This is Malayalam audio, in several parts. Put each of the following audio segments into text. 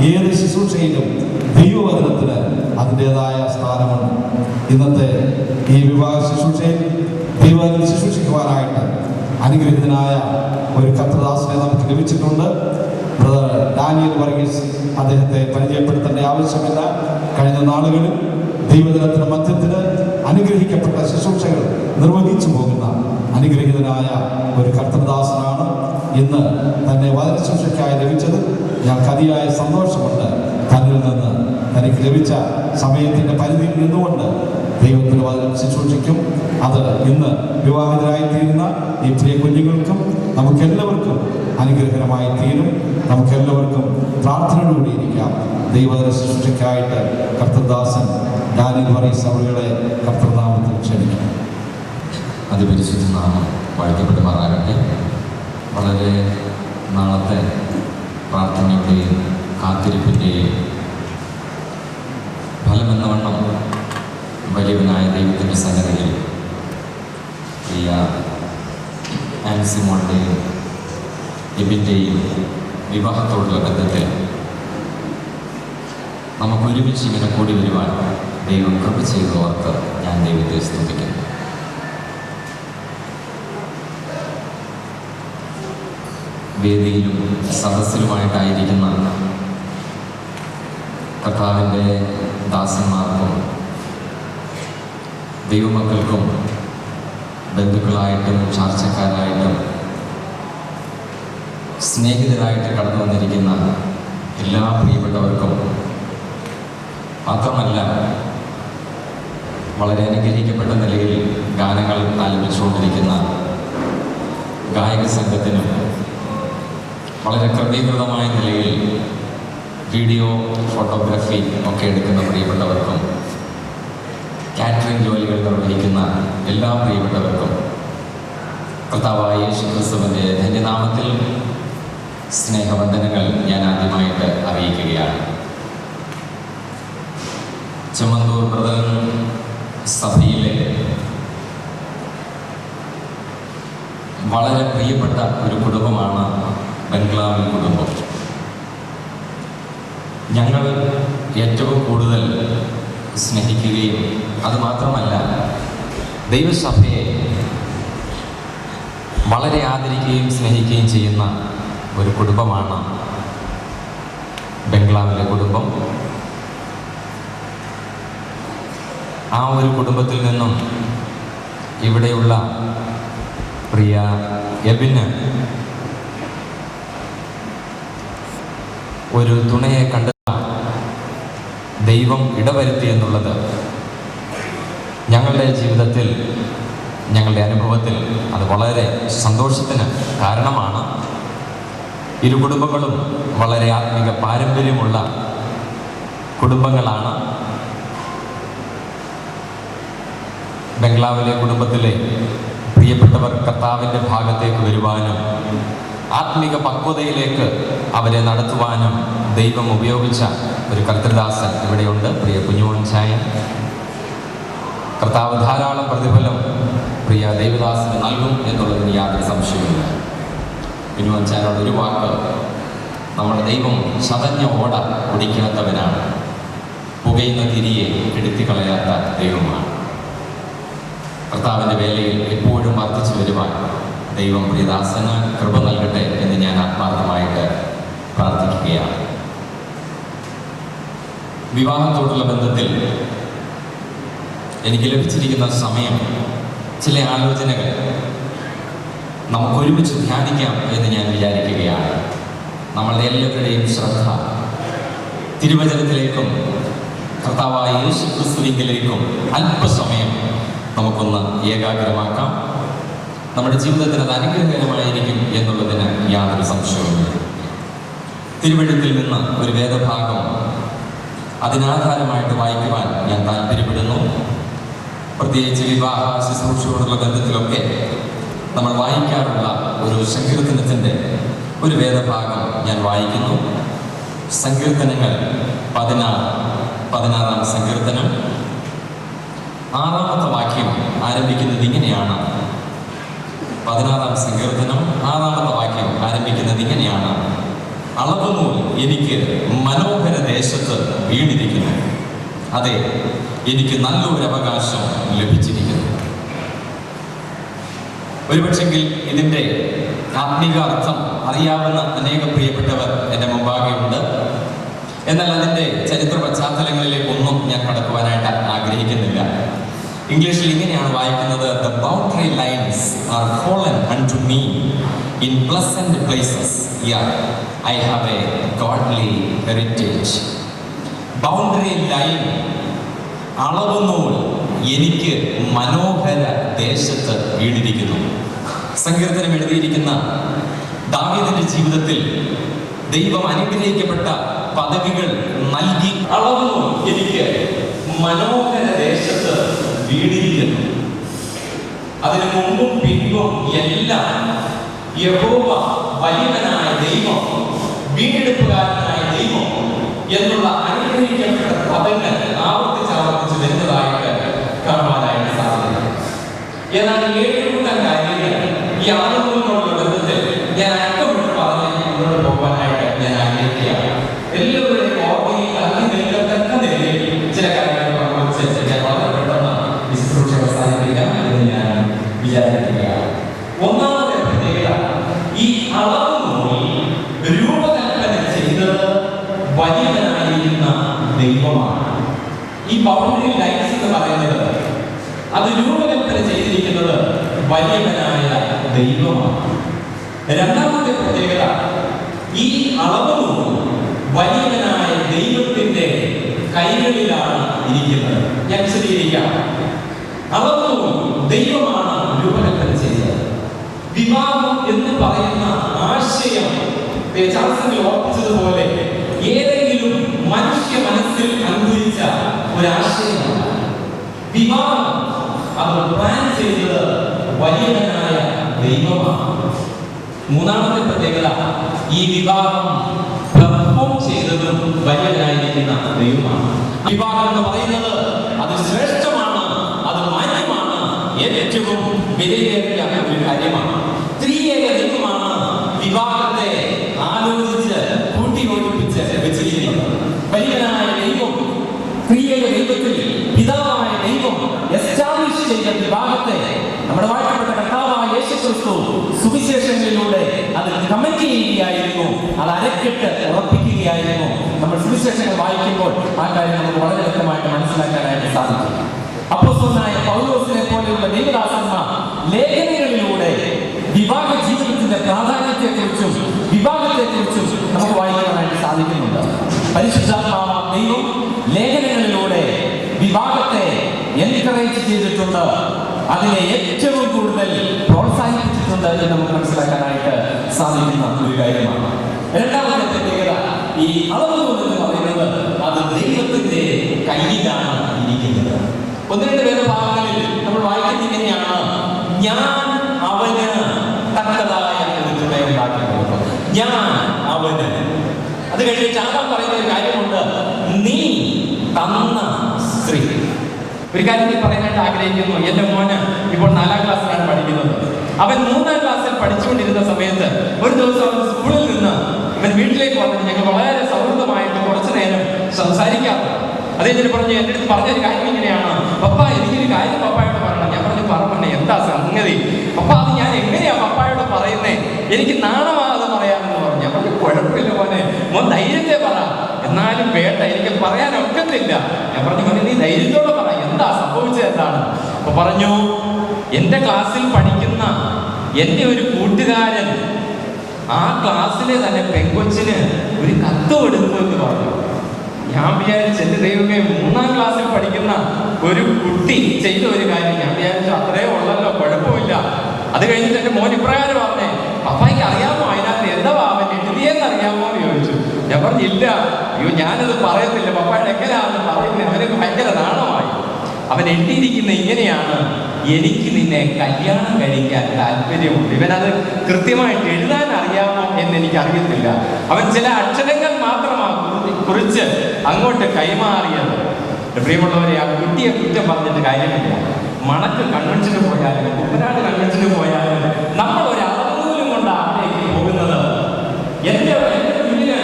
ഏത് ശുശ്രൂഷയിലും ദൈവവചനത്തിന് അതിൻ്റെതായ സ്ഥാനമുണ്ട്. ഇന്നത്തെ ഈ വിവാഹ ശുശ്രൂഷയിൽ ദൈവവചനം ശുശ്രൂഷിക്കുവാനായിട്ട് അനുഗ്രഹീതനായ ഒരു കർത്തദാസനെ നമുക്ക് ലഭിച്ചിട്ടുണ്ട്. Brother Daniel Varghese. അദ്ദേഹത്തെ പരിചയപ്പെടുത്തേണ്ട ആവശ്യമില്ല. കഴിഞ്ഞ നാളുകളിൽ ദൈവജനത്തിന്റെ മധ്യത്തിന് അനുഗ്രഹിക്കപ്പെട്ട ശുശ്രൂഷകൾ നിർവഹിച്ചു പോകുന്ന അനുഗ്രഹീതനായ ഒരു കർത്തദാസനാണ്. ഇന്ന് തന്നെ വചന ശുശ്രൂഷയ്ക്കായി ലഭിച്ചത് ഞങ്ങൾക്ക് അതിയായ സന്തോഷമുണ്ട്. തന്നിൽ നിന്ന് തനിക്ക് ലഭിച്ച സമയത്തിൻ്റെ പരിധിയിൽ നിന്നുകൊണ്ട് ദൈവത്തിന് വചനം ശുശ്രൂഷിക്കും. അത് ഇന്ന് വിവാഹിതരായിത്തീരുന്ന ഈ പ്രിയ കുഞ്ഞുങ്ങൾക്കും നമുക്കെല്ലാവർക്കും അനുഗ്രഹമായി തീരും. നമുക്കെല്ലാവർക്കും പ്രാർത്ഥനയോടുകൂടി ഇരിക്കാം. ദൈവവചന ശുശ്രൂഷയ്ക്കായിട്ട് കർത്തദാസൻ ഡാനിയൽ വർഗീസ് അവരുടെ കർത്തൃനാമത്തിൽ ക്ഷണിക്കും. അതിപരിശുദ്ധ നാമം വാഴ്ത്തപ്പെടുമാറാകട്ടെ. വളരെ നാളത്തെ പ്രാർത്ഥനയുടെയും കാത്തിരിപ്പിൻ്റെയും ഫലമെന്നവണ്ണം വലിയവനായ ദൈവത്തിൻ്റെ സന്നദ്ധയിൽ പ്രിയ ആൻസിമോളുടെയും എബിൻ്റെയും വിവാഹത്തോടുള്ള ബന്ധത്തിൽ നമുക്ക് ഒരുമിച്ച് ഇങ്ങനെ കൂടി വരുവാൻ ദൈവം കൃപ ചെയ്തവർക്ക് ഞാൻ ദൈവത്തെ സ്തുതിക്കുന്നു. വേദിയിലും സദസ്സിലുമായിട്ടായിരിക്കുന്ന കർത്താവിൻ്റെ ദാസന്മാർക്കും ദൈവമക്കൾക്കും ബന്ധുക്കളായിട്ടും ചാർച്ചക്കാരായിട്ടും സ്നേഹിതരായിട്ട് കടന്നു വന്നിരിക്കുന്ന എല്ലാ പ്രിയപ്പെട്ടവർക്കും, മാത്രമല്ല വളരെ അനുഗ്രഹിക്കപ്പെട്ട നിലയിൽ ഗാനങ്ങൾ ആലപിച്ചുകൊണ്ടിരിക്കുന്ന ഗായക സംഘത്തിനും, വളരെ ക്രമീകൃതമായ നിലയിൽ വീഡിയോ ഫോട്ടോഗ്രാഫി ഒക്കെ എടുക്കുന്ന പ്രിയപ്പെട്ടവർക്കും, കാറ്ററിംഗ് ജോലികൾ നിർവഹിക്കുന്ന എല്ലാ പ്രിയപ്പെട്ടവർക്കും കർത്താവായ യേശു ക്രിസ്തുവിൻ്റെ ധന്യനാമത്തിൽ സ്നേഹവന്ദനങ്ങൾ ഞാൻ ആദ്യമായിട്ട് അറിയിക്കുകയാണ്. ചെമ്മന്തൂർ ബ്രദർ സഭയിലെ വളരെ പ്രിയപ്പെട്ട ഒരു കുടുംബമാണ് ബംഗ്ലാവിൽ കുടുംബം. ഞങ്ങൾ ഏറ്റവും കൂടുതൽ സ്നേഹിക്കുകയും അതുമാത്രമല്ല ദൈവസഭയെ വളരെ ആദരിക്കുകയും സ്നേഹിക്കുകയും ചെയ്യുന്ന ഒരു കുടുംബമാണ് ബംഗ്ലാവിലെ കുടുംബം. ആ ഒരു കുടുംബത്തിൽ നിന്നും ഇവിടെയുള്ള പ്രിയ എബിന് ഒരു തുണയെ കണ്ടെത്താൻ ദൈവം ഇടവരുത്തി എന്നുള്ളത് ഞങ്ങളുടെ ജീവിതത്തിൽ, ഞങ്ങളുടെ അനുഭവത്തിൽ അത് വളരെ സന്തോഷത്തിന് കാരണമാണ്. ഇരു കുടുംബങ്ങളും വളരെ ആത്മീക പാരമ്പര്യമുള്ള കുടുംബങ്ങളാണ്. ബംഗ്ലാവിലെ കുടുംബത്തിലെ പ്രിയപ്പെട്ടവർ കർത്താവിൻ്റെ ഭാഗത്തേക്ക് വരുവാനും ആത്മീക പക്വതയിലേക്ക് അവരെ നടത്തുവാനും ദൈവം ഉപയോഗിച്ച ഒരു കർത്തൃദാസൻ ഇവിടെയുണ്ട്, പ്രിയ കുഞ്ഞുമോൻ ചായൻ. കർത്താവ് ധാരാളം പ്രതിഫലം പ്രിയ ദേവദാസിന് നൽകും എന്നുള്ളതിന് യാതൊരു സംശയമില്ല. കുഞ്ഞുമോൻ ചായനോട് ഒരു വാക്ക്, നമ്മുടെ ദൈവം ചതഞ്ഞ ഓട ഒടിക്കാത്തവനാണ്, പുകയുന്ന തിരിയെ കെടുത്തിക്കളയാത്ത ദൈവമാണ്. കർത്താവിൻ്റെ വേലയിൽ എപ്പോഴും വർദ്ധിച്ചു വരുവാൻ ദൈവം പ്രിയദാസന് കൃപ നൽകട്ടെ എന്ന് ഞാൻ ആത്മാർത്ഥമായിട്ട് പ്രാർത്ഥിക്കുകയാണ്. വിവാഹത്തോടുള്ള ബന്ധത്തിൽ എനിക്ക് ലഭിച്ചിരിക്കുന്ന സമയം, ചില ആലോചനകൾ നമുക്കൊരുമിച്ച് ധ്യാനിക്കാം എന്ന് ഞാൻ വിചാരിക്കുകയാണ്. നമ്മളുടെ എല്ലാവരുടെയും ശ്രദ്ധ തിരുവചനത്തിലേക്കും കർത്താവായ യേശു ക്രിസ്തുവിലേക്കും അല്പസമയം നമുക്കൊന്ന് ഏകാഗ്രമാക്കാം. നമ്മുടെ ജീവിതത്തിന് അത് അനുഗ്രഹകരമായിരിക്കും എന്നുള്ളതിന് യാതൊരു സംശയവുമില്ല. തിരുവെഴുത്തിൽ നിന്ന് ഒരു വേദഭാഗം അതിനാധാരമായിട്ട് വായിക്കുവാൻ ഞാൻ താല്പര്യപ്പെടുന്നു. പ്രത്യേകിച്ച് വിവാഹ ശുശ്രൂഷയോടുള്ള ബന്ധത്തിലൊക്കെ നമ്മൾ വായിക്കാറുള്ള ഒരു സങ്കീർത്തനത്തിൻ്റെ ഒരു വേദഭാഗം ഞാൻ വായിക്കുന്നു. സങ്കീർത്തനങ്ങൾ 16-ാം സങ്കീർത്തനം 6-ാമത്തെ വാക്യം ആരംഭിക്കുന്നത് ഇങ്ങനെയാണ്. 16-ാം സങ്കീർത്തനം 6-ാമത്തെ വാക്യം ആരംഭിക്കുന്നത് ഇങ്ങനെയാണ്: അളവുനൂൽ എനിക്ക് മനോഹര ദേശത്ത് വീണിരിക്കുന്നു, അതെ, എനിക്ക് നല്ലൊരു അവകാശം ലഭിച്ചിരിക്കുന്നു. ഒരുപക്ഷെങ്കിൽ ഇതിൻ്റെ ആത്മീക അർത്ഥം അറിയാവുന്ന അനേകം പ്രിയപ്പെട്ടവർ എൻ്റെ മുമ്പാകെയുണ്ട്. എന്നാൽ അതിൻ്റെ ചരിത്ര പശ്ചാത്തലങ്ങളിലേക്കൊന്നും ഞാൻ കടക്കുവാനായിട്ട് ആഗ്രഹിക്കുന്നില്ല. ഇംഗ്ലീഷിൽ ഇങ്ങനെയാണ് വായിക്കുന്നത്: The boundary lines are fallen unto me in pleasant places. Yeah, I have a godly heritage. Boundary line, അളവുനൂൽ എനിക്ക് മനോഹര ദേശത്ത് വീണിരിക്കുന്നു. സങ്കീർത്തനം എഴുതിയിരിക്കുന്ന ദാവീദിന്റെ ജീവിതത്തിൽ ദൈവം അനുഗ്രഹിക്കപ്പെട്ട പദവികൾ നൽകി. അളവുനൂൽ എനിക്ക് മനോഹര ദേശത്ത് വീണിരിക്കുന്നു. അതിനു മുമ്പും പിൻപും എല്ലാം യഹോവ വലിയവനായ ദൈവം, വീണ്ടെടുപ്പുകാരനായ ദൈവം എന്നുള്ള അനുഗ്രഹിക്കപ്പെട്ട പദങ്ങൾ ആവർത്തിച്ച് വരുന്നതായിട്ട് കാണുവാനായിട്ട് സാധിക്കും. എന്നാൽ 7 കൂട്ടം കാര്യങ്ങൾ ഈ ആളുകളോടുള്ള ബന്ധത്തിൽ ഞാൻ അക്കമിട്ട് പറഞ്ഞ് മുന്നോട്ട് പോകാനായിട്ട് ഞാൻ ആഗ്രഹിക്കുകയാണ്. എല്ലാവരുടെയും ഓർമ്മയിൽ തങ്ങി നിൽക്കത്തക്ക നിലയിൽ ചില കാര്യങ്ങൾ പങ്കുവച്ച് ഞാൻ വളരെ പെട്ടെന്ന് ശുശ്രൂഷ അവസാനിപ്പിക്കാം എന്ന് ഞാൻ വിചാരിക്കുകയാണ്. ഒന്നാമത്തെ പ്രത്യേകത, ഈ അളവുനൂൽ രൂപകൽപ്പന ചെയ്തത് വലിയവനായിരിക്കുന്ന ദൈവമാണ്. ഈ ബൗണ്ടറി ലൈൻസ് എന്ന് പറയുന്നത് അത് രൂപകൽപ്പന ചെയ്തിരിക്കുന്നത് വലിയവനായ ദൈവമാണ്. രണ്ടാമത്തെ പ്രത്യേകത, ഈ അളവുനൂൽ വലിയവനായ ദൈവത്തിന്റെ കൈകളിലാണ് ഇരിക്കുന്നത്. ഞാൻ വിശദീകരിക്കാം. അളവുനൂൽ ദൈവമാണ് രൂപകൽപ്പന ചെയ്തത്. വിവാഹം എന്ന് പറയുന്ന ആശയം ചാൾസിൽ ഓർപ്പിച്ചതുപോലെ ഏതെങ്കിലും മനുഷ്യ മനസ്സിൽ അനുഭവിച്ച ഒരാശയമാണ്. വിവാഹം അത് പ്ലാൻ ചെയ്തത് വലിയവനായ ദൈവമാണ്. മൂന്നാമത്തെ പ്രത്യേകത, ഈ വിവാഹം പെർഫോം ചെയ്തതും വലിയവനായിരിക്കുന്ന ദൈവമാണ്. വിവാഹം എന്ന് പറയുന്നത് അത് ശ്രേഷ്ഠമാണ്, അത് മാന്യമാണ്, ഏറ്റവും വിലയേറിയ ഒരു കാര്യമാണ്. ത്രിയേക ദൈവമാണ് വിവാഹത്തെ ആലോചിച്ച് കൂട്ടിയോജിപ്പിച്ച് വെച്ചിരിക്കുന്നത്. വലിയവനായ ദൈവം, ത്രിയേക ദൈവത്തിൽ പിതാവായ ദൈവം എസ്റ്റാബ്ലിഷ് ചെയ്ത വിവാഹത്തെ നമ്മുടെ വാഴ്ത്തപ്പെട്ട കർത്താവായ യേശുക്രിസ്തു സുവിശേഷങ്ങളിലൂടെ അത് കമന്റ് ചെയ്യുകയായിരുന്നു, അത് അരക്കിട്ട് ഉറപ്പിക്കുകയായിരുന്നു. നമ്മൾ സുവിശേഷങ്ങൾ വായിക്കുമ്പോൾ ആ കാര്യം നമുക്ക് വളരെ വ്യക്തമായിട്ട് മനസ്സിലാക്കാനായിട്ട് സാധിക്കും. അപ്പോസ്തലനായ പൗലോസിനെ പോലെയുള്ള ദൈവദാസന്മാർ ലേഖനങ്ങളിലൂടെ വിവാഹ ജീവിതത്തിന്റെ പ്രാധാന്യത്തെക്കുറിച്ചും വിവാഹത്തെക്കുറിച്ചും നമുക്ക് വായിക്കാനായിട്ട് സാധിക്കുന്നുണ്ട്. പരിശുദ്ധാത്മാവായ ദൈവം ലേഖനങ്ങളിലൂടെ വിവാഹത്തെ എൻകറേജ് ചെയ്തിട്ടുണ്ട്, അതിനെ ഏറ്റവും കൂടുതൽ പ്രോത്സാഹിപ്പിച്ചിട്ടുണ്ട് എന്ന് നമുക്ക് മനസ്സിലാക്കാനായിട്ട് സാധിക്കുന്ന ഒരു കാര്യമാണ്. രണ്ടാമത്തെ പ്രത്യേകത, ഈ അളവുകൾ എന്ന് പറയുന്നത് അത് ദൈവത്തിന്റെ കയ്യിലാണ് ഇരിക്കുന്നത്. ഒന്ന് രണ്ട് വേദഭാഗങ്ങളിൽ നമ്മൾ വായിക്കുന്നത് ഇങ്ങനെയാണ്: ഞാൻ അവന് തക്കതായ ഒരു തുണയുണ്ടാക്കി കൊടുക്കും. ഞാൻ അവന്. അത് കഴിഞ്ഞിട്ട് ആദാം പറയുന്ന ഒരു കാര്യമുണ്ട്, നീ തന്ന സ്ത്രീ. ഒരു കാര്യം പറയാനായിട്ട് ആഗ്രഹിക്കുന്നു. എന്റെ മോന് ഇപ്പോൾ 4ാം ക്ലാസ്സിലാണ് പഠിക്കുന്നത്. അവൻ 3ാം ക്ലാസ്സിൽ പഠിച്ചുകൊണ്ടിരുന്ന സമയത്ത് ഒരു ദിവസം അവൻ സ്കൂളിൽ നിന്ന് അവൻ വീട്ടിലേക്ക് വന്നിട്ട് ഞങ്ങൾ വളരെ സൗഹൃദമായിട്ട് കുറച്ചു നേരം സംസാരിക്കാറുണ്ട്. അദ്ദേഹത്തിന് പറഞ്ഞു, എൻ്റെ അടുത്ത് പറഞ്ഞൊരു കാര്യം ഇങ്ങനെയാണ്: പപ്പ, എനിക്കൊരു കാര്യം പപ്പായോട് പറയണം. ഞാൻ പറഞ്ഞു എന്താ സംഗതി പപ്പ? അത് ഞാൻ എങ്ങനെയാ പപ്പായോട് പറയുന്നേ? എനിക്ക് നാണമാകാതെ പറയാമെന്ന് പറഞ്ഞു. ഞാൻ പറഞ്ഞു, കുഴപ്പമില്ല മോനെ, മോൻ ധൈര്യത്തെ പറ. എന്നാലും വേണ്ട, എനിക്ക് പറയാൻ ഒക്കത്തില്ല. ഞാൻ പറഞ്ഞു, മോനെ നീ ധൈര്യത്തോടെ പറ, എന്താ സംഭവിച്ചത് എന്താണ്? അപ്പൊ പറഞ്ഞു, എൻ്റെ ക്ലാസ്സിൽ പഠിക്കുന്ന എൻ്റെ ഒരു കൂട്ടുകാരൻ ആ ക്ലാസ്സിലെ തന്നെ പെങ്കൊച്ചിന് ഒരു കത്ത് കൊടുത്തു എന്ന് പറഞ്ഞു. ഞാൻ വിചാരിച്ചു, എൻ്റെ ദൈവമേ, 3ാം ക്ലാസ്സിൽ പഠിക്കുന്ന ഒരു കുട്ടി ചെയ്ത ഒരു കാര്യം. ഞാൻ വിചാരിച്ചു അത്രേ ഉള്ളല്ലോ, കുഴപ്പമില്ല. അത് കഴിഞ്ഞിട്ട് എൻ്റെ മോൻ ഇപ്രകാരം പറഞ്ഞേ, പപ്പായ്ക്ക് അറിയാമോ അതിനകത്ത് എന്താ അവൻ എഴുതിയെന്ന് അറിയാമോ എന്ന് ചോദിച്ചു. ഞാൻ പറഞ്ഞില്ല. അയ്യോ, ഞാനത് പറയത്തില്ല, പപ്പായുടെ എങ്ങനെയാണെന്ന് പറയുന്നത്. അവനൊക്കെ ഭയങ്കര നാണമായി. അവൻ എഴുതിയിരിക്കുന്ന ഇങ്ങനെയാണ്: എനിക്ക് നിന്നെ കല്യാണം കഴിക്കാൻ താല്പര്യമുണ്ട്. ഇവനത് കൃത്യമായിട്ട് എഴുതാൻ അറിയാമോ എന്ന് എനിക്ക് അറിയത്തില്ല. അവൻ ചില അക്ഷരങ്ങൾ മാത്രമാണ് കുറിച്ച് അങ്ങോട്ട് കൈമാറിയത്. പ്രിയമുള്ളവരെ, ആ കുട്ടിയെ കുറ്റം പറഞ്ഞിട്ട് കാര്യമില്ല. മണക്ക് കൺവെൻഷന് പോയാലും കുട്ടനാട് കൺവെൻഷന് പോയാലും നമ്മൾ ഒരു അളവുനൂലും കൊണ്ട് അവിടേക്ക് പോകുന്നത്. എന്റെ കുഞ്ഞിന്,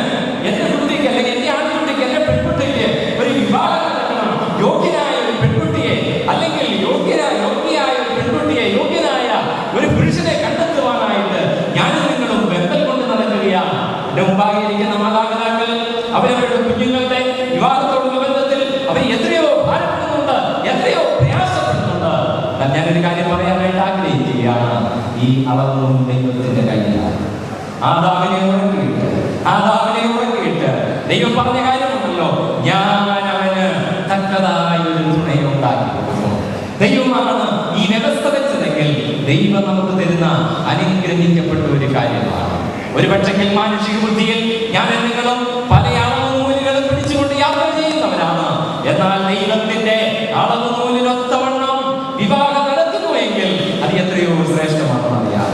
എന്റെ കുട്ടിക്ക്, അല്ലെങ്കിൽ എന്റെ ആൺകുട്ടിക്ക്, എന്റെ പെൺകുട്ടിക്ക് ഒരു വിവാഹം നടക്കണം. യോഗ്യനായ ഒരു പെൺകുട്ടിയെ, അല്ലെങ്കിൽ യോഗ്യയായ ഒരു പെൺകുട്ടിയെ, യോഗ്യനായ ഒരു പുരുഷനെ കണ്ടെത്തുവാനായിട്ട് ഞാനും നിങ്ങളും ബന്ധം കൊണ്ട് നടക്കുകയാണ്. എന്റെ മുമ്പാകെ ഇരിക്കുന്ന മാതാപിതാക്കൾ അവരവരുടെ കുഞ്ഞുങ്ങളുടെ വിവാഹത്തോടുള്ള ബന്ധത്തിൽ അവർ എത്രയോ ഭാരപ്പെടുന്നുണ്ട്, എത്രയോ പ്രയാസപ്പെടുന്നുണ്ട്. ഞാനൊരു കാര്യം പറയാനായിട്ട് ആഗ്രഹിക്കുകയാണ്: ഈ അളവും ദൈവത്തിന്റെ കയ്യിലാണ്. ആദാമിനെ ഉറക്കിയിട്ട് ദൈവം പറഞ്ഞ കാര്യമുണ്ടല്ലോ, ഞാൻ അവന് തക്കതായ ഒരു തുണയെ ഉണ്ടാക്കി കൊടുക്കുന്നു. ദൈവമാണ് ഈ വ്യവസ്ഥ വെച്ചതെങ്കിൽ ദൈവം നമുക്ക് തരുന്ന അനുഗ്രഹിക്കപ്പെട്ട ഒരു കാര്യമാണ്. ഒരു പക്ഷേ മാനുഷിക ബുദ്ധിയിൽ ഞാൻ നിങ്ങളും പല അളവുനൂലുകളും പിടിച്ചുകൊണ്ട് യാത്ര ചെയ്യുന്നവരാണ്. എന്നാൽ ദൈവത്തിന്റെ അളവുനൂലിനൊത്തവണ്ണം വിവാഹം നടത്തുന്നുവെങ്കിൽ അത് എത്രയോ ശ്രേഷ്ഠമാണെന്ന് അറിയാം.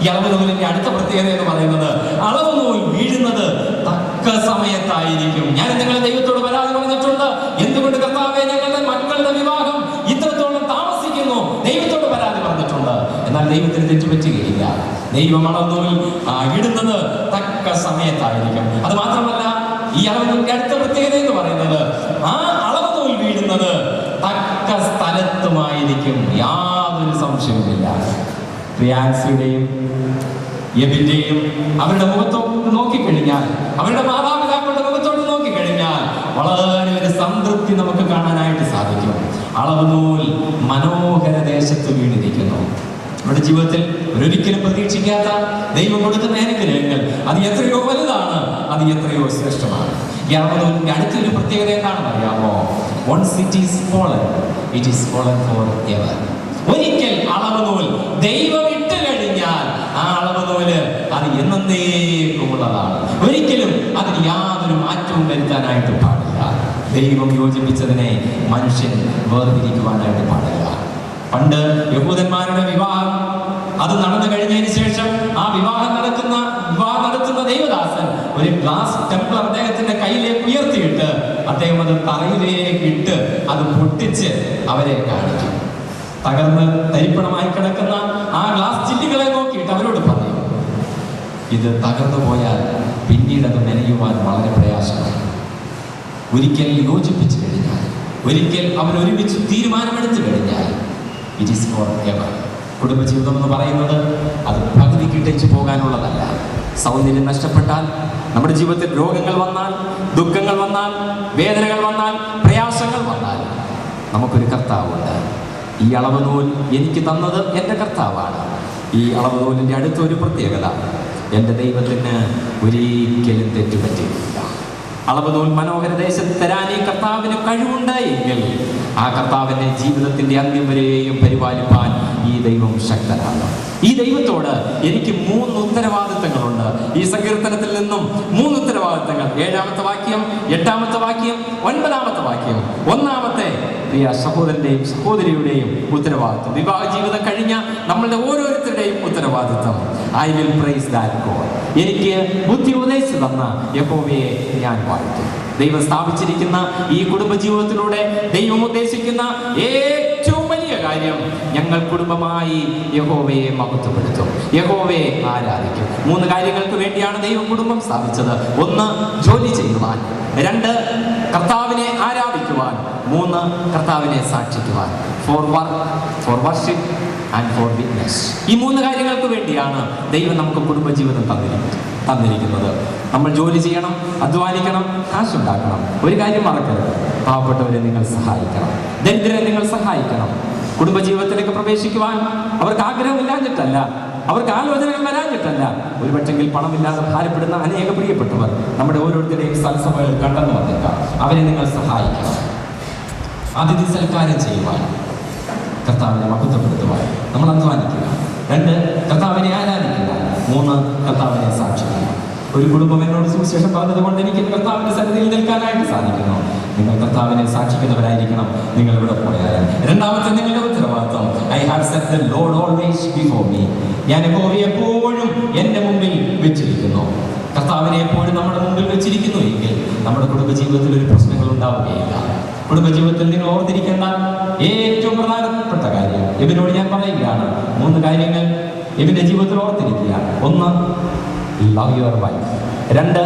ഈ അളവുനൂലിന്റെ അടുത്ത പ്രത്യേകത എന്ന് പറയുന്നത്, അളവുനൂൽ വീഴുന്നത് തക്ക സമയത്തായിരിക്കും. ഞാൻ നിങ്ങളെ ദൈവത്തോട് പരാതി പറഞ്ഞിട്ടുണ്ട്, എന്തുകൊണ്ട് കർത്താവേ ഞങ്ങളുടെ മക്കളുടെ വിവാഹം ഇത്രത്തോളം താമസിക്കുന്നു? ദൈവത്തോട് പരാതി പറഞ്ഞിട്ടുണ്ട്. എന്നാൽ ദൈവത്തിന് തെറ്റുപറ്റുകയില്ല. ദൈവം അളവുനൂൽ ഇടുന്നത് തക്ക സമയത്തായിരിക്കും. അത് മാത്രമല്ല, ഈ അളവുനൂലിന്റെ അടുത്ത പ്രത്യേകത എന്ന് പറയുന്നത്, ആ അളവുനൂൽ വീഴുന്നത് തക്ക സ്ഥലത്തുമായിരിക്കും. യാതൊരു സംശയവുമില്ല. പ്രിയാൻസിയുടെയും യബിന്റെയും അവരുടെ മുഖത്തോട്ട് നോക്കിക്കഴിഞ്ഞാൽ, അവരുടെ മാതാപിതാക്കളുടെ മുഖത്തോട്ട് നോക്കിക്കഴിഞ്ഞാൽ വളരെ ഒരു സംതൃപ്തി നമുക്ക് കാണാനായിട്ട് സാധിക്കും. അളവുനൂൽ മനോഹര ദേശത്ത് വീണിരിക്കുന്നു. നമ്മുടെ ജീവിതത്തിൽ ഒരിക്കലും പ്രതീക്ഷിക്കാത്ത ദൈവം കൊടുക്കുന്ന അനുഗ്രഹങ്ങൾ അത് എത്രയോ വലുതാണ്, അത് എത്രയോ ശ്രേഷ്ഠമാണ്. ഈ അളവുനൂലിന്റെ അടുത്തൊരു പ്രത്യേകത എന്താണെന്ന് അറിയാമോ? Once it is fallen, it is fallen forever. ഒരിക്കൽ അളവുനൂൽ ദൈവം ഇട്ട് കഴിഞ്ഞാൽ ആ അളവുനൂല് അത് എന്നേക്കുമുള്ളതാണ്. ഒരിക്കലും അതിന് യാതൊരു മാറ്റവും വരുത്താനായിട്ട് പാടില്ല. ദൈവം യോജിപ്പിച്ചതിനെ മനുഷ്യൻ വേർതിരിക്കുവാനായിട്ട് പാടില്ല. പണ്ട് യഹൂദന്മാരുടെ വിവാഹം അത് നടന്നു കഴിഞ്ഞതിന് ശേഷം ആ വിവാഹം നടത്തുന്ന ദൈവദാസൻ ഒരു ഗ്ലാസ് ടെംപ്ലർ അദ്ദേഹത്തിന്റെ കയ്യിലേക്ക് ഉയർത്തിയിട്ട് അദ്ദേഹം അത് തറയിലേക്ക് ഇട്ട് അത് പൊട്ടിച്ച് അവരെ കാണിക്കും. തകർന്ന് തരിപ്പണമായി കിടക്കുന്ന ആ ഗ്ലാസ് ചില്ലുകളെ നോക്കിയിട്ട് അവരോട് പറയും, ഇത് തകർന്നു പോയാൽ പിന്നീട് അത് മെനയുവാൻ വളരെ പ്രയാസമാണ്. ഒരിക്കൽ യോജിപ്പിച്ചു കഴിഞ്ഞാൽ, ഒരിക്കൽ അവരൊരുമിച്ച് തീരുമാനമെടുത്തു കഴിഞ്ഞാൽ ഇറ്റ് ഈസ് ഫോർ എവർ. കുടുംബജീവിതം എന്ന് പറയുന്നത് അത് പകുതിക്ക് ഇട്ടേച്ച് പോകാനുള്ളതല്ല. സൗന്ദര്യം നഷ്ടപ്പെട്ടാൽ, നമ്മുടെ ജീവിതത്തിൽ രോഗങ്ങൾ വന്നാൽ, ദുഃഖങ്ങൾ വന്നാൽ, വേദനകൾ വന്നാൽ, പ്രയാസങ്ങൾ വന്നാൽ നമുക്കൊരു കർത്താവുണ്ട്. ഈ അളവ് നൂൽ എനിക്ക് തന്നത് എൻ്റെ കർത്താവാണ്. ഈ അളവ് നൂലിൻ്റെ അടുത്തൊരു പ്രത്യേകത, എൻ്റെ ദൈവത്തിന് ഒരിക്കലും തെറ്റുപറ്റിയില്ല. അളവ് നൂൽ മനോഹര ദേശത്ത് തരാൻ ഈ കർത്താവിന് കഴിവുണ്ടായെങ്കിൽ ആ കർത്താവിനെ ജീവിതത്തിൻ്റെ അന്ത്യം വരെയും പരിപാലിപ്പാൻ ഈ ദൈവം ശക്തനാണ്. ഈ ദൈവത്തോട് എനിക്ക് 3 ഉത്തരവാദിത്തങ്ങളുണ്ട്. ഈ സങ്കീർത്തനത്തിൽ നിന്നും 3 ഉത്തരവാദിത്തങ്ങൾ. 7-ാമത്തെ വാക്യം, 8-ാമത്തെ വാക്യം, 9-ാമത്തെ വാക്യം. 1-ാമത്തെ പ്രിയ സഹോദരന്റെയും സഹോദരിയുടെയും ഉത്തരവാദിത്വം, വിവാഹ ജീവിതം കഴിഞ്ഞ നമ്മളുടെ ഓരോരുത്തരുടെയും ഉത്തരവാദിത്വം. I will price that God. എനിക്ക് ബുദ്ധി ഉപദേശിച്ചു തന്ന യഹോവയെ ഞാൻ വാഴ്ത്തും. ദൈവം സ്ഥാപിച്ചിരിക്കുന്ന ഈ കുടുംബജീവിതത്തിലൂടെ ദൈവം ഉദ്ദേശിക്കുന്ന ഏറ്റവും വലിയ കാര്യം, ഞങ്ങൾ കുടുംബമായി യഹോവയെ മഹത്വപ്പെടുത്തും, യഹോവയെ ആരാധിക്കും. 3 കാര്യങ്ങൾക്ക് വേണ്ടിയാണ് ദൈവം കുടുംബം സ്ഥാപിച്ചത്. 1, ജോലി ചെയ്യുവാൻ. 2, കർത്താവിനെ ആരാധിക്കുവാൻ. 3, കർത്താവിനെ സാക്ഷിക്കുവാൻ. For work, for worship and for witness. ഈ 3 കാര്യങ്ങൾക്ക് വേണ്ടിയാണ് ദൈവം നമുക്ക് കുടുംബജീവിതം തന്നിരിക്കുന്നത്. നമ്മൾ ജോലി ചെയ്യണം, അധ്വാനിക്കണം, കാശുണ്ടാക്കണം. ഒരു കാര്യം മറക്കരുത്, പാവപ്പെട്ടവരെ നിങ്ങൾ സഹായിക്കണം, ദരിദ്രരെ നിങ്ങൾ സഹായിക്കണം. കുടുംബജീവിതത്തിലേക്ക് പ്രവേശിക്കുവാൻ അവർക്ക് ആഗ്രഹമില്ലാഞ്ഞിട്ടല്ല, അവർക്ക് ആലോചനകൾ വരാഞ്ഞിട്ടല്ല. ഒരു പക്ഷെങ്കിൽ പണമില്ലാതെ ഭാരപ്പെടുന്ന അനേക പ്രിയപ്പെട്ടവർ നമ്മുടെ ഓരോരുത്തരുടെയും സ്ഥലസഭകളിൽ കണ്ടെന്ന് വന്നേക്കാം. അവരെ നിങ്ങൾ സഹായിക്കണം. അതിഥി സൽക്കാരം ചെയ്യുവാൻ, കർത്താവിനെ മഹത്വപ്പെടുത്തുവാൻ നമ്മൾ അധ്വാനിക്കുക. 2, കർത്താവിനെ ആരാധിക്കുക. 3, കർത്താവിനെ സാക്ഷിക്കുക. ഒരു കുടുംബം എന്നോട് സുവിശേഷം പറഞ്ഞതുകൊണ്ട് എനിക്ക് കർത്താവിന്റെ സന്നിധിയിൽ നിൽക്കാനായിട്ട് സാധിക്കുന്നു. നിങ്ങൾ കർത്താവിനെ സാക്ഷിക്കുന്നവരായിരിക്കണം നിങ്ങൾ ഇവിടെ പോയാൽ. 2-ാമത്തെ നിങ്ങളുടെ ഉത്തരവാദിത്വം, I have set the Lord always before me. ഞാൻ യഹോവയെ എപ്പോഴും എൻ്റെ മുമ്പിൽ വെച്ചിരിക്കുന്നു. കർത്താവിനെ എപ്പോഴും നമ്മുടെ മുമ്പിൽ വെച്ചിരിക്കുന്നു എങ്കിൽ നമ്മുടെ കുടുംബജീവിതത്തിൽ ഒരു പ്രശ്നങ്ങൾ ഉണ്ടാവുകയില്ല. കുടുംബജീവിതത്തിൽ നിങ്ങൾ ഓർത്തിരിക്കേണ്ട ഏറ്റവും പ്രധാനപ്പെട്ട കാര്യം ഇവനോട് ഞാൻ പറയുകയാണ്. 3 കാര്യങ്ങൾ ഇവന്റെ ജീവിതത്തിൽ ഓർത്തിരിക്കുക. 1, love your wife. 2,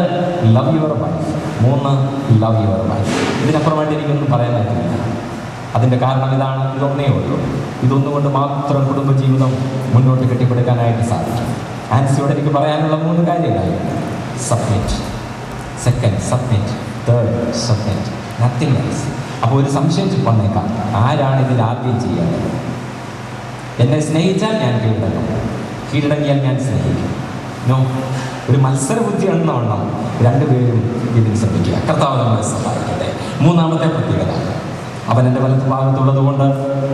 love your wife. 3, love your wife. ഇതിനപ്പുറമായിട്ട് എനിക്കൊന്നും പറയാൻ പറ്റില്ല. അതിൻ്റെ കാരണം ഇതാണ്, ഇതൊന്നേ ഉള്ളൂ. ഇതൊന്നുകൊണ്ട് മാത്രം കുടുംബജീവിതം മുന്നോട്ട് കെട്ടിപ്പടുക്കാനായിട്ട് സാധിക്കും. ആൻസിയോട് എനിക്ക് പറയാനുള്ള 3 കാര്യങ്ങളായി. Submit. 2, submit. 3, submit. Nothing else. അപ്പോൾ ഒരു സംശയം വന്നേക്കാം, ആരാണ് ഇതിൽ ആദ്യം ചെയ്യേണ്ടത്? എന്നെ സ്നേഹിച്ചാൽ ഞാൻ കീഴടങ്ങും, കീഴടങ്ങിയാൽ ഞാൻ സ്നേഹിക്കും. നോ, ഒരു മത്സര ബുദ്ധിയാണെന്നോണം 2 പേരും ഇതിൽ ശ്രമിക്കുക. കർത്താവ് നമ്മളെ സഹായിക്കട്ടെ. 3-ാമത്തെ പ്രത്യേകത, അവൻ എൻ്റെ വലത്ത് ഭാഗത്തുള്ളത് കൊണ്ട്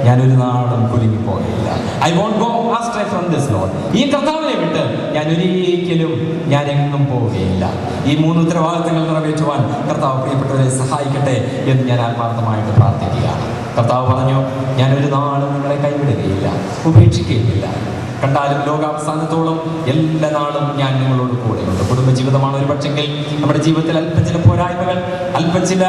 ഞാനൊരു നാളും കുലുങ്ങി പോകയില്ല. I won't go astray from this Lord. ഈ കർത്താവിനെ വിട്ട് ഞാൻ എങ്ങും പോവുകയില്ല. ഈ 3 ഉത്തരവാദിത്തങ്ങൾ നിറവേറ്റുവാൻ കർത്താവ് പ്രിയപ്പെട്ടവരെ സഹായിക്കട്ടെ എന്ന് ഞാൻ ആത്മാർത്ഥമായിട്ട് പ്രാർത്ഥിക്കുകയാണ്. കർത്താവ് പറഞ്ഞു, ഞാനൊരു നാളും നിങ്ങളെ കൈവിടുകയില്ല, ഉപേക്ഷിക്കുകയില്ല. കണ്ടാലും ലോകാവസാനത്തോളം എല്ലാ നാളും ഞാൻ നിങ്ങളോട് കൂടെയുണ്ട്. കുടുംബജീവിതമാണ് ഒരു പക്ഷെങ്കിൽ നമ്മുടെ ജീവിതത്തിൽ അല്പം ചില പോരായ്മകൾ, അല്പം ചില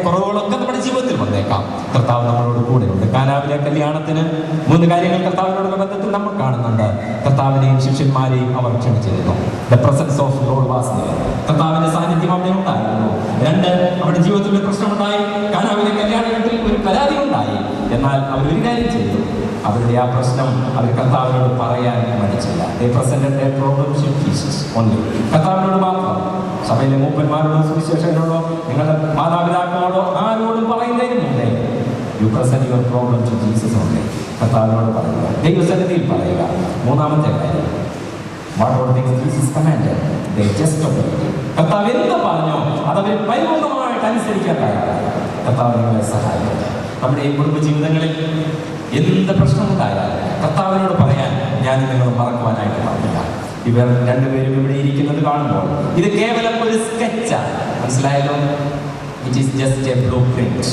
കുറവുകളൊക്കെ നമ്മുടെ ജീവിതത്തിൽ വന്നേക്കാം. കർത്താവ് നമ്മളോട് കൂടെയുണ്ട്. കാനാവിലെ കല്യാണത്തിന് 3 കാര്യങ്ങൾ കർത്താവിനോടുള്ള ബന്ധത്തിൽ നമ്മൾ കാണുന്നുണ്ട്. കർത്താവിനെയും ശിഷ്യന്മാരെയും അവർ ക്ഷണിച്ചിരുന്നു. The presence of Lord was there. കർത്താവിന്റെ സാന്നിധ്യം അവിടെ ഉണ്ടായിരുന്നു. 2, അവരുടെ ജീവിതത്തിൽ ഒരു പ്രശ്നമുണ്ടായി. കാനാവിലെ കല്യാണത്തിൽ ഒരു പരാതി ഉണ്ടായി. എന്നാൽ അവരൊരു കാര്യം ചെയ്തു, അവരുടെ ആ പ്രശ്നം അവർ കർത്താവിനോട് പറയാൻ മടിച്ചില്ല. They presented their problems to Jesus only. കർത്താവിനോട് മാത്രം. സഭയിലെ മൂപ്പന്മാരോടോ സുവിശേഷകരോടോ നിങ്ങളുടെ മാതാപിതാക്കളോടോ ആരോടും പറയുന്നതിന് മുന്നേ you present your problem to Jesus only. കർത്താവിനോട് പറയുക, ദൈവസന്നിധിയിൽ പറയുക. 3-ാമത്തെ കാര്യം, whatever things Jesus commanded, they just obeyed. കർത്താവ് എന്ത് പറഞ്ഞോ അതവർ പരിപൂർണമായിട്ട് അനുസരിക്കാൻ തയ്യാറായി. കർത്താവ് നിങ്ങളെ സഹായിക്കട്ടെ. നമ്മുടെ ഈ കുടുംബ ജീവിതങ്ങളിൽ എന്ത് പ്രശ്നമുണ്ടായാൽ കർത്താവിനോട് പറയാൻ ഞാൻ നിങ്ങൾ മറക്കുവാനായിട്ട് പാടില്ല. ഇവർ 2 പേരും ഇവിടെ ഇരിക്കുന്നത് കാണുമ്പോൾ ഇത് കേവലം ഒരു സ്കെച്ചാണ്, മനസ്സിലായല്ലോ? It is just A blue print.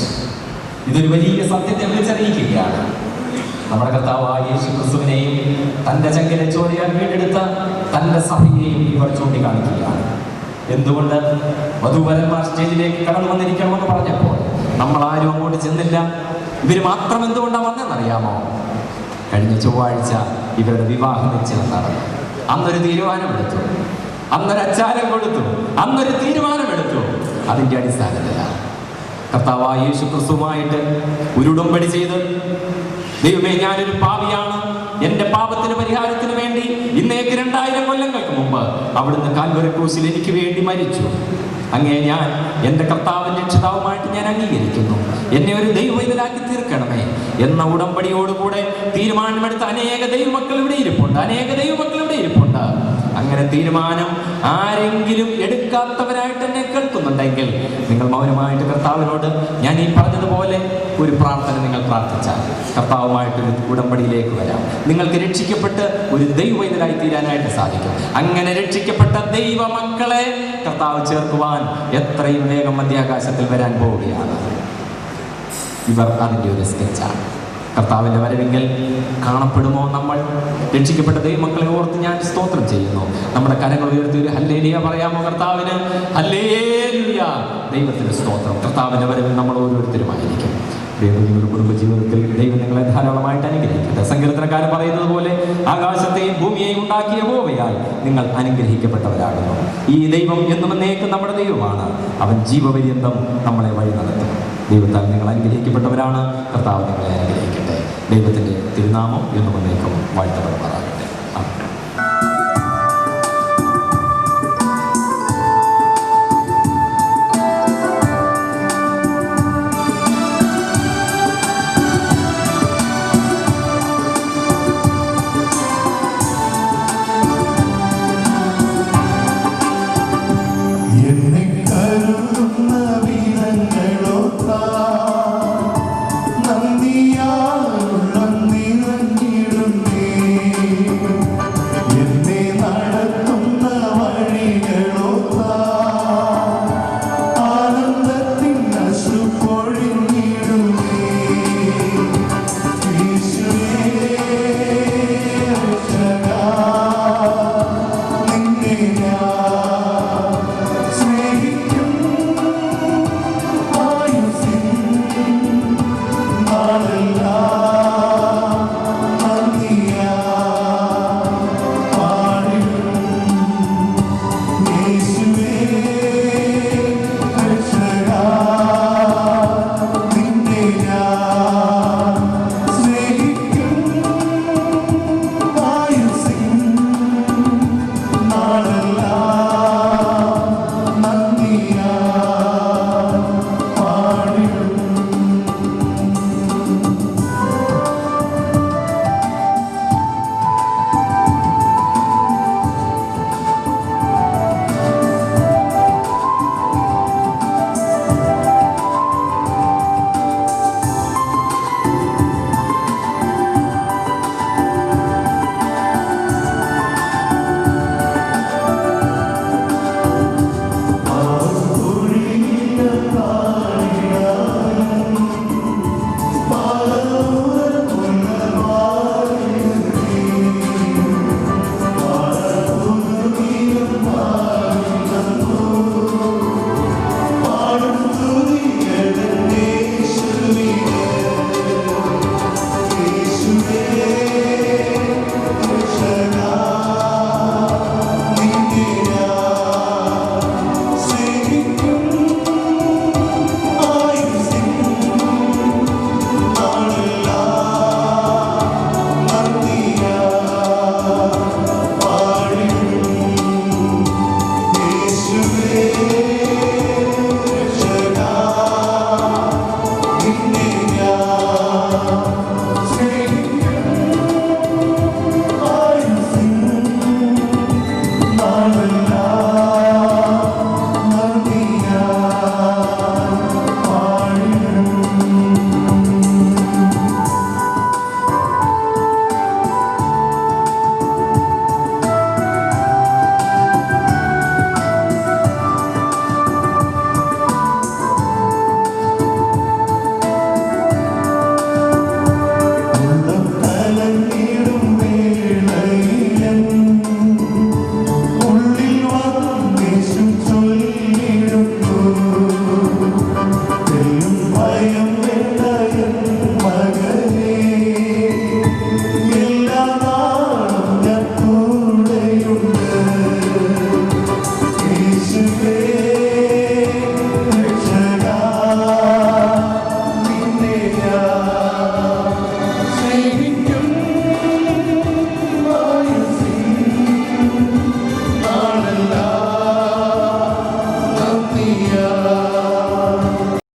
ഇതൊരു വലിയ സത്യത്തെ വിളിച്ചറിയിക്കുകയാണ്. നമ്മുടെ കർത്താവായ യേശു ക്രിസ്തുവിനെയും തൻ്റെ ചങ്കിലെ ചോരയാൽ വീണ്ടെടുത്ത തൻ്റെ സഭയെയും ഇവർ ചൂണ്ടിക്കാണിക്കുകയാണ്. എന്തുകൊണ്ട് വധൂവരന്മാർ സ്റ്റേജിലേക്ക് കടന്നു വന്നിരിക്കണമെന്ന് പറഞ്ഞപ്പോൾ നമ്മൾ ആരും അങ്ങോട്ട് ചെന്നില്ല? ഇവർ മാത്രം എന്തുകൊണ്ടാണ് വന്നതെന്നറിയാമോ? കഴിഞ്ഞ ചൊവ്വാഴ്ച ഇവരുടെ വിവാഹ നിശ്ചയം നടന്നു. അന്നൊരു തീരുമാനമെടുത്തു, അന്നൊരു അച്ചാരം കൊടുത്തു, അന്നൊരു തീരുമാനമെടുത്തു. അതിൻ്റെ അടിസ്ഥാനത്തിലാണ് കർത്താവായ യേശു ക്രിസ്തുവുമായിട്ട് ഒരു ഉടമ്പടി ചെയ്ത്, ദൈവമേ, ഞാനൊരു പാപിയാണ്, എന്റെ പാപത്തിന് പരിഹാരത്തിന് വേണ്ടി ഇന്നേക്ക് 2000 കൊല്ലങ്ങൾക്ക് മുമ്പ് അവിടുന്ന് കാൽവരി ക്രൂശിൽ എനിക്ക് വേണ്ടി മരിച്ചു. അങ്ങേ ഞാൻ എൻ്റെ കർത്താവിൻ്റെ രക്ഷിതാവുമായിട്ട് ഞാൻ അംഗീകരിക്കുന്നു. എന്നെ ഒരു ദൈവവൈദ്യനാക്കി തീർക്കണമേ എന്ന ഉടമ്പടിയോടുകൂടെ തീരുമാനമെടുത്ത അനേക ദൈവമക്കൾ ഇവിടെ ഇരിപ്പുണ്ട്, അനേക ദൈവമക്കൾ ഇവിടെ ഇരിപ്പുണ്ട്. അങ്ങനെ തീരുമാനം ആരെങ്കിലും എടുക്കാത്തവരായിട്ട് എന്നെ കേൾക്കുന്നുണ്ടെങ്കിൽ നിങ്ങൾ മൗനമായിട്ട് കർത്താവിനോട് ഞാൻ ഈ പറഞ്ഞതുപോലെ ഒരു പ്രാർത്ഥന നിങ്ങൾ പ്രാർത്ഥിച്ചാൽ കർത്താവുമായിട്ടൊരു ഉടമ്പടിയിലേക്ക് വരാം. നിങ്ങൾക്ക് രക്ഷിക്കപ്പെട്ട് ഒരു ദൈവവൈദ്യനായി തീരാനായിട്ട് സാധിക്കും. അങ്ങനെ രക്ഷിക്കപ്പെട്ട ദൈവമക്കളെ കർത്താവ് ചേർക്കുവാൻ എത്രയും വേഗം മധ്യാകാശത്തിൽ വരാൻ പോവുകയാണ്. ഇവർ അതിൻ്റെ ഒരു സ്കെച്ചാണ്. കർത്താവിൻ്റെ വരവെങ്കിൽ കാണപ്പെടുമോ? നമ്മൾ രക്ഷിക്കപ്പെട്ട ദൈവമക്കളെ ഓർത്ത് ഞാൻ സ്തോത്രം ചെയ്യുന്നു. നമ്മുടെ കരങ്ങൾ ഉയർത്തി ഒരു ഹല്ലേലൂയ പറയാമോ? കർത്താവിന് ഹല്ലേലൂയ, ദൈവത്തിന് സ്തോത്രം. കർത്താവിൻ്റെ വരവിൽ നമ്മൾ ഓരോരുത്തരുമായിരിക്കും. നിങ്ങളുടെ കുടുംബജീവിതത്തിൽ ദൈവം നിങ്ങളെ ധാരാളമായിട്ട് അനുഗ്രഹിക്കട്ടെ. സങ്കീർത്തനക്കാരൻ പറയുന്നത് പോലെ ആകാശത്തെയും ഭൂമിയെയും ഉണ്ടാക്കിയ യഹോവയാൽ നിങ്ങൾ അനുഗ്രഹിക്കപ്പെട്ടവരാകുന്നു. ഈ ദൈവം എന്നും എന്നേക്കും നമ്മുടെ ദൈവമാണ്. അവൻ ജീവപര്യന്തം നമ്മളെ വഴി നടത്തും. ദൈവത്താൽ നിങ്ങൾ അനുഗ്രഹിക്കപ്പെട്ടവരാണ്. കർത്താവ് നിങ്ങളെ അനുഗ്രഹിക്കട്ടെ. ദൈവത്തിൻ്റെ തിരുനാമം എന്നും എന്നേക്കും വാഴ്ത്തപ്പെടുമാറാകട്ടെ. Yeah.